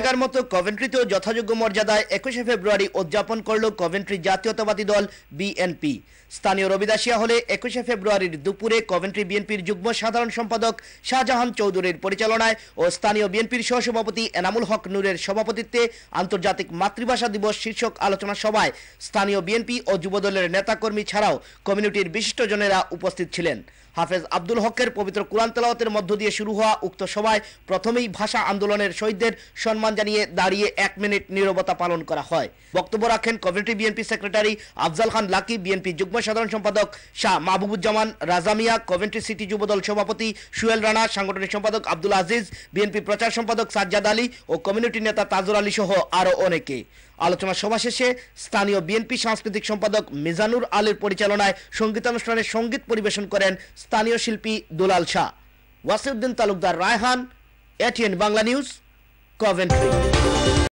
জায়গার মতো কভেন্ট্রিতেও যথাযোগ্য মর্যাদায় 21শে ফেব্রুয়ারি উদযাপন করল কভেন্ট্রি জাতীয়তাবাদী দল বিএনপি। স্থানীয় রবিদাসিয়া হলে 21শে ফেব্রুয়ারির দুপুরে কভেন্ট্রি বিএনপির যুগ্ম সাধারণ সম্পাদক শাহজাহান চৌধুরীর পরিচালনায় ও স্থানীয় বিএনপির সহসভাপতি এনামুল হক নূরের সভাপতিত্বে আন্তর্জাতিক মাতৃভাষা দিবস শীর্ষক আলোচনা সভায় স্থানীয় বিএনপি ও যুবদলের নেতাকর্মী ছাড়াও কমিউনিটির বিশিষ্টজনেরা উপস্থিত ছিলেন। হাফেজ আব্দুল হকের পবিত্র কুরআন তেলাওয়াতের মধ্য দিয়ে শুরু হওয়া উক্ত সভায় প্রথমেই ভাষা আন্দোলনের শহীদদের সম্মান জানিয়ে দাঁড়িয়ে 1 মিনিট নীরবতা পালন করা হয়। বক্তব্য রাখেন কভেন্ট্রি বিএনপি সেক্রেটারি আফজাল খান লাকি, বিএনপি যুগ্ম সাধারণ সম্পাদক শাহ মাহবুবুজ্জামান রাজামিয়া, কভেন্ট্রি সিটি যুবদল সভাপতি সুয়েল রানা, সাংগঠনিক সম্পাদক আব্দুল আজিজ, বিএনপি প্রচার সম্পাদক সাজ্জাদ আলী ও কমিউনিটি নেতা তাজুর আলী সহ আরও অনেকে। আলোচনা সভা শেষে স্থানীয় বিএনপি সাংস্কৃতিক সম্পাদক মিজানুর আলীর পরিচালনায় সঙ্গীতানুষ্ঠানে সঙ্গীত পরিবেশন করেন স্থানীয় শিল্পী Dulal Shah. Wasiuddin Talukdar, Raihan, ATN Bangla news, Coventry.